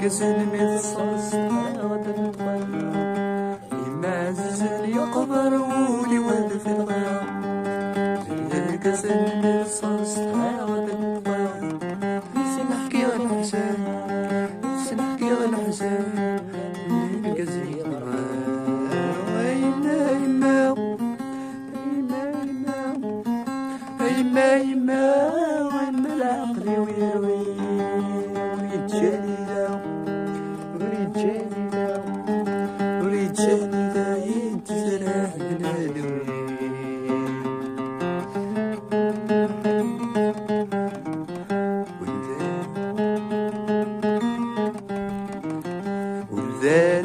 قسن مصاص غدا إما زل يقبر ولي ولد في الغياب قسن مصاص غدا سنحكي الحسن سنحكي الحسن القزير ويما يما يما يما وين العقل ويروي ويتجلي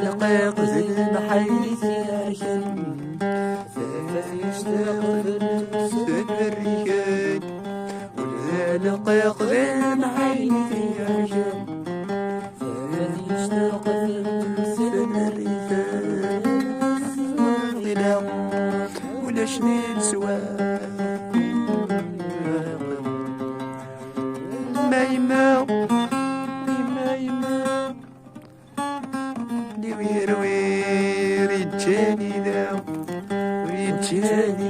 دقيق زين حيث يعشن فيشتاق سن الرجال دقيق زين حيث يعشن فيشتاق سن الرجال ظلام ولا شنين سوا ما يما ويروي رجالي ذا ورجالي